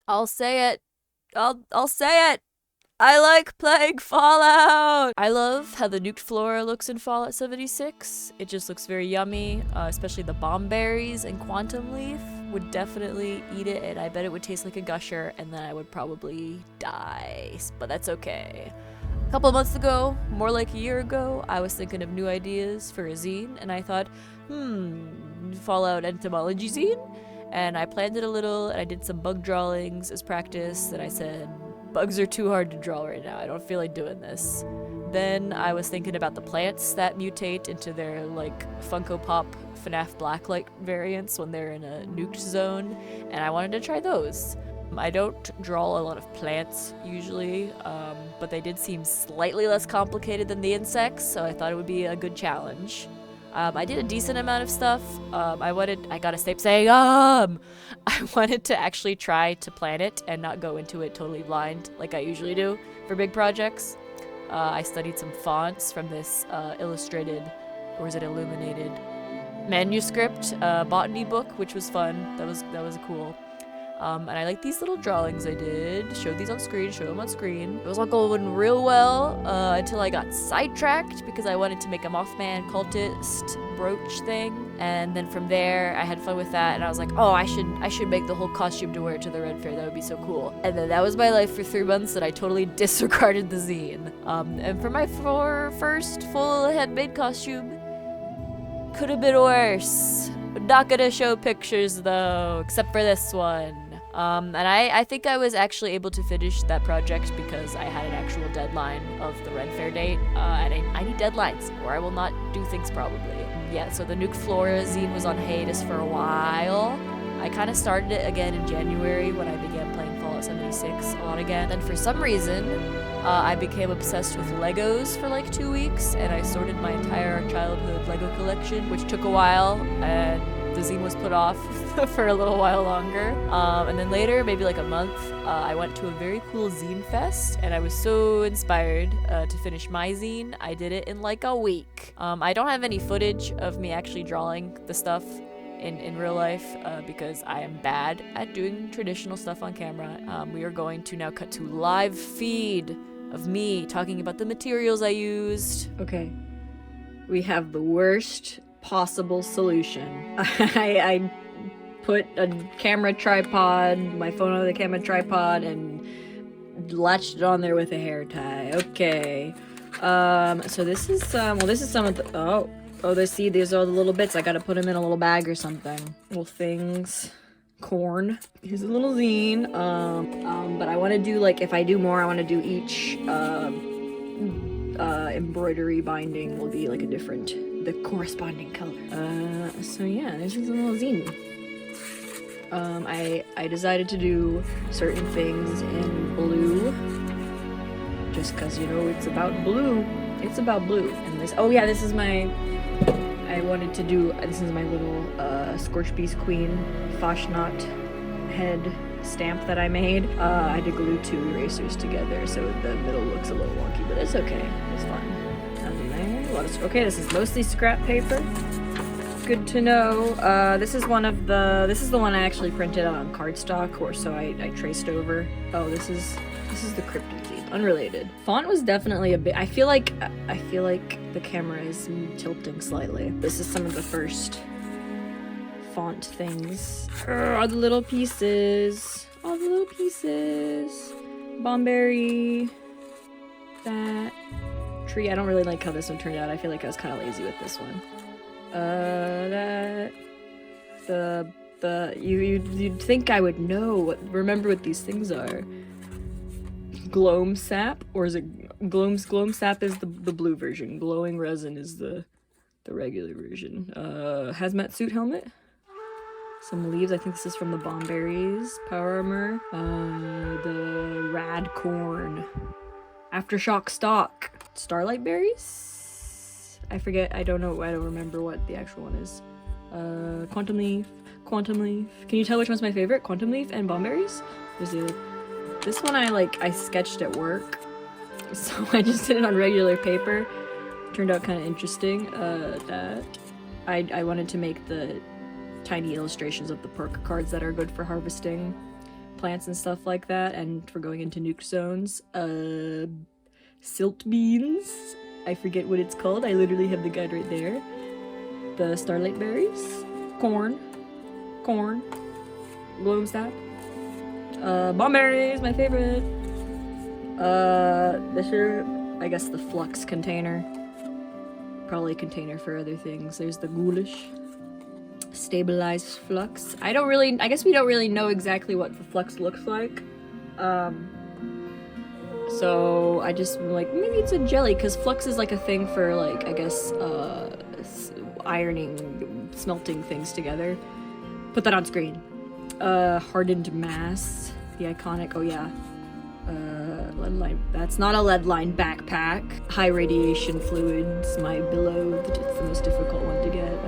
I'll say it. I'll say it. I like playing Fallout! I love how the nuked flora looks in Fallout 76. It just looks very yummy, especially the bomb berries and quantum leaf. Would definitely eat it, and I bet it would taste like a gusher, and then I would probably die. But that's okay. A couple of months ago, more like a year ago, I was thinking of new ideas for a zine, and I thought, Fallout entomology zine? And I planned it a little, and I did some bug drawings as practice, and I said, bugs are too hard to draw right now, I don't feel like doing this. Then I was thinking about the plants that mutate into their, like, Funko Pop FNAF Blacklight variants when they're in a nuked zone, and I wanted to try those. I don't draw a lot of plants usually, but they did seem slightly less complicated than the insects, so I thought it would be a good challenge. I did a decent amount of stuff. I gotta stop saying, I wanted to actually try to plan it and not go into it totally blind like I usually do for big projects. I studied some fonts from this illustrated, or is it illuminated, manuscript botany book, which was fun. That was cool. And I like these little drawings I did. Showed these on screen, show them on screen. It was all going real well until I got sidetracked because I wanted to make a Mothman cultist brooch thing. And then from there, I had fun with that, and I was like, oh, I should make the whole costume to wear to the Red Fair. That would be so cool. And then that was my life for 3 months, and I totally disregarded the zine. And for my first full handmade costume, could have been worse. I'm not gonna show pictures though, except for this one. And I think I was actually able to finish that project because I had an actual deadline of the Red Fair date, and I need deadlines or I will not do things probably. Yeah, so the Nuke Flora zine was on hiatus for a while. I kind of started it again in January when I began playing Fallout 76 a lot again, and for some reason, I became obsessed with Legos for like 2 weeks, and I sorted my entire childhood Lego collection, which took a while, and the zine was put off for a little while longer. And then later, maybe like a month, I went to a very cool zine fest, and I was so inspired to finish my zine. I did it in like a week. I don't have any footage of me actually drawing the stuff in real life because I am bad at doing traditional stuff on camera. We are going to now cut to live feed of me talking about the materials I used. Okay, we have the worst possible solution. I put a camera tripod, my phone on the camera tripod, and latched it on there with a hair tie. Okay. So this is this is some of the, these are all the little bits. I gotta put them in a little bag or something. Little things. Corn. Here's a little zine. But I want to do, like, if I do more, I want to do each embroidery binding will be like the corresponding color. So yeah, this is a little zine. I decided to do certain things in blue, just cause, you know, it's about blue. It's about blue. And this, oh yeah, this is my little Scorch Beast Queen Fashnot head stamp that I made. I had to glue 2 erasers together, so the middle looks a little wonky, but it's okay. It's fine. And there, okay, this is mostly scrap paper. Good to know. This is the one I actually printed out on cardstock, or so I traced over. Oh, this is the cryptic zine. Unrelated. Font was definitely a bit. I feel like the camera is tilting slightly. This is some of the first font things. All the little pieces. All the little pieces. Bomberry. That tree. I don't really like how this one turned out. I feel like I was kind of lazy with this one. You'd think I would remember what these things are. Gloam sap, or is it gloam sap is the blue version. Glowing resin is the regular version. Hazmat suit helmet. Some leaves. I think this is from the Bomberries. Power armor. The rad corn. Aftershock stock. Starlight berries. I forget. I don't remember what the actual one is. Quantum leaf. Can you tell which one's my favorite? Quantum leaf and Bomberries. This one I sketched at work, so I just did it on regular paper. Turned out kind of interesting. I wanted to make the tiny illustrations of the perk cards that are good for harvesting. plants and stuff like that, and for going into nuke zones. Silt beans. I forget what it's called. I literally have the guide right there. The starlight berries. Corn. Gloomsap. Bomberries, my favorite. This are, I guess, the flux container. Probably a container for other things. There's the ghoulish. Stabilized flux. I guess we don't really know exactly what the flux looks like. So I just like, maybe it's a jelly, because flux is like a thing for like, I guess, ironing, smelting things together. Put that on screen. Hardened mass. The iconic, oh yeah. Lead line, that's not a lead line backpack. High radiation fluids, my beloved. It's the most difficult one to get.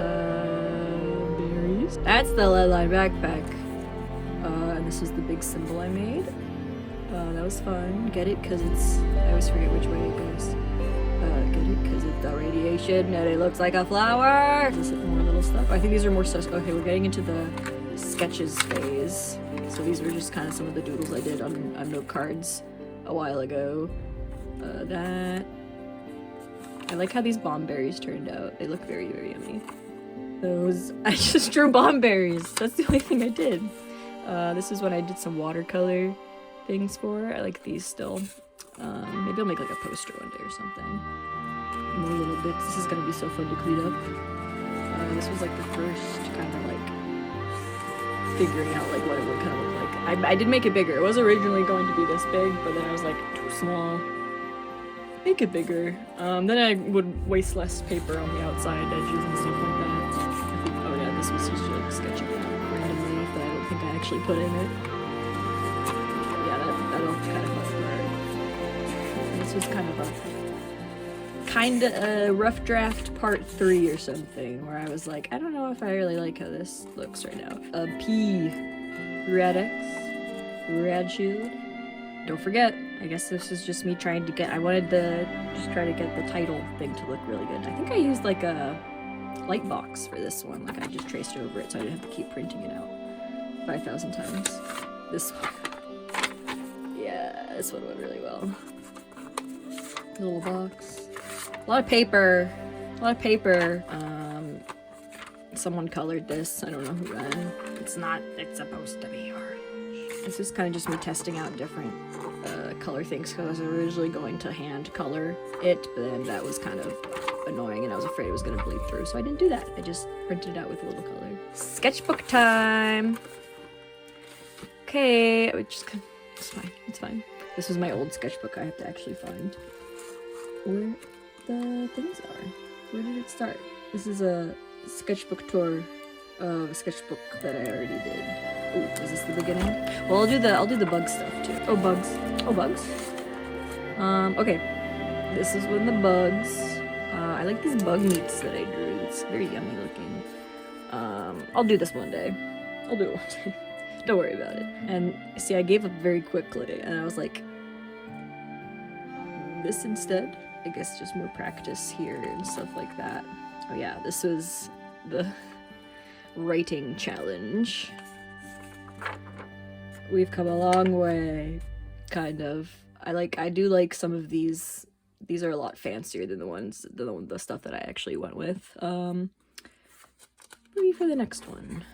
Berries. That's the lead line backpack. And this is the big symbol I made. That was fun. Get it? Because it's, I always forget which way it goes. Get it? Because it's the radiation and it looks like a flower. Is it more little stuff? I think these are more stuff. Okay, we're getting into the sketches phase. So these were just kind of some of the doodles I did on note cards a while ago. That. I like how these bomb berries turned out. They look very, very yummy. Those, I just drew bomb berries. That's the only thing I did. This is when I did some watercolor things for. I like these still. Maybe I'll make like a poster one day or something. More little bits. This is gonna be so fun to clean up. This was like the first kind of like figuring out like what it would kind of look like. I did make it bigger. It was originally going to be this big, but then I was like, too small. Make it bigger. Then I would waste less paper on the outside edges and stuff like that. I think, oh yeah, this was just like sketching out randomly that I don't think I actually put in it. That'll kind of must learn. This was kind of a rough draft part 3 or something, where I was like, I don't know if I really like how this looks right now. A P. Radix. Rad Shield. Don't forget, I guess this is just me trying to get, I wanted to just try to get the title thing to look really good. I think I used like a light box for this one, like I just traced over it so I didn't have to keep printing it out 5,000 times. This one. Yeah, this one went really well. Little box. A lot of paper. Someone colored this. I don't know who ran. It's supposed to be orange. This is kind of just me testing out different color things, because I was originally going to hand color it, but then that was kind of annoying and I was afraid it was going to bleed through, so I didn't do that. I just printed it out with a little color. Sketchbook time! Okay, it's fine. This was my old sketchbook I have to actually find where the things are. Where did it start? This is a sketchbook tour of a sketchbook that I already did. Ooh, is this the beginning? Well, I'll do the bug stuff too. Oh, bugs. Okay. This is when the bugs. I like these bug meats that I drew. It's very yummy looking. I'll do this one day. I'll do it one day. Don't worry about it. And see, I gave up very quickly, and I was like, this instead. I guess just more practice here and stuff like that. Oh yeah, this was the writing challenge. We've come a long way, kind of. I do like some of these. These are a lot fancier than the stuff that I actually went with. Maybe for the next one.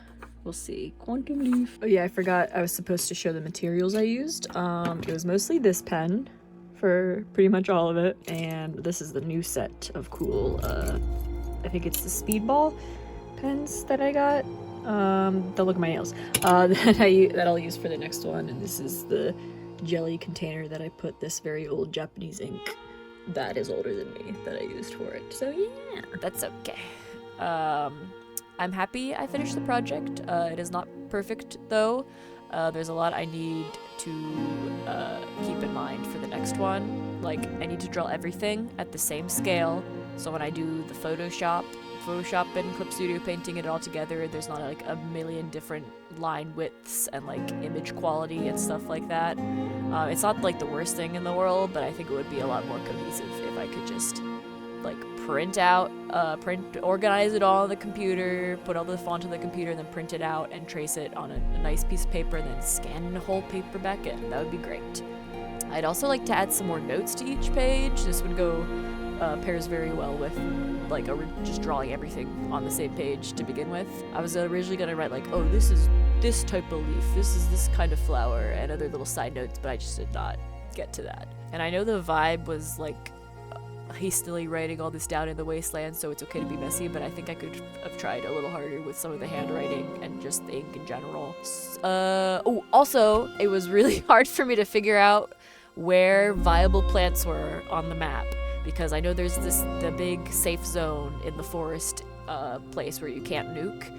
We'll see. Quantum leaf. Oh yeah, I forgot I was supposed to show the materials I used. It was mostly this pen for pretty much all of it, and this is the new set of cool, I think it's the speedball pens that I got. Don't look at my nails. That I'll use for the next one, and this is the jelly container that I put this very old Japanese ink that is older than me that I used for it. So yeah, that's okay. I'm happy I finished the project. It is not perfect though. There's a lot I need to keep in mind for the next one. Like, I need to draw everything at the same scale, so when I do the Photoshop and Clip Studio painting it all together, there's not like a million different line widths and like image quality and stuff like that. It's not like the worst thing in the world, but I think it would be a lot more cohesive if I could just like organize it all on the computer, put all the font on the computer, and then print it out and trace it on a nice piece of paper, and then scan the whole paper back in. That would be great. I'd also like to add some more notes to each page. This would go pairs very well with like just drawing everything on the same page to begin with. I was originally gonna write like, oh, this is this type of leaf, this is this kind of flower, and other little side notes, but I just did not get to that. And I know the vibe was like hastily writing all this down in the wasteland, so it's okay to be messy, but I think I could have tried a little harder with some of the handwriting and just the ink in general. Also, it was really hard for me to figure out where viable plants were on the map, because I know there's the big safe zone in the forest place where you can't nuke,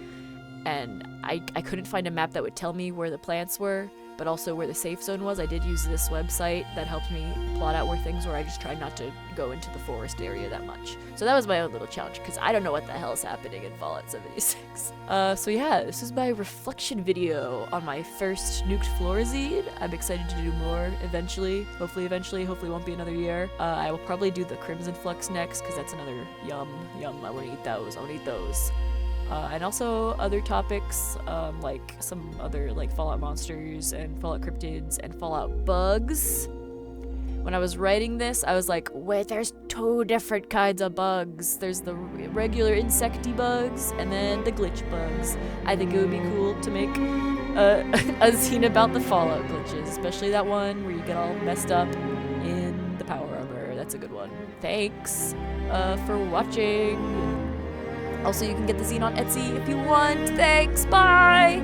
and I couldn't find a map that would tell me where the plants were, but also where the safe zone was. I did use this website that helped me plot out where things were. I just tried not to go into the forest area that much. So that was my own little challenge, because I don't know what the hell is happening in Fallout 76. So yeah, this is my reflection video on my first Nuked Flora zine. I'm excited to do more eventually. Hopefully it won't be another year. I will probably do the Crimson Flux next, because that's another yum. I want to eat those. And also other topics, like some other like Fallout monsters and Fallout cryptids and Fallout bugs. When I was writing this, I was like, wait, there's 2 different kinds of bugs. There's the regular insecty bugs and then the glitch bugs. I think it would be cool to make a zine about the Fallout glitches, especially that one where you get all messed up in the power armor. That's a good one. Thanks for watching. Also, you can get the zine on Etsy if you want. Thanks, bye!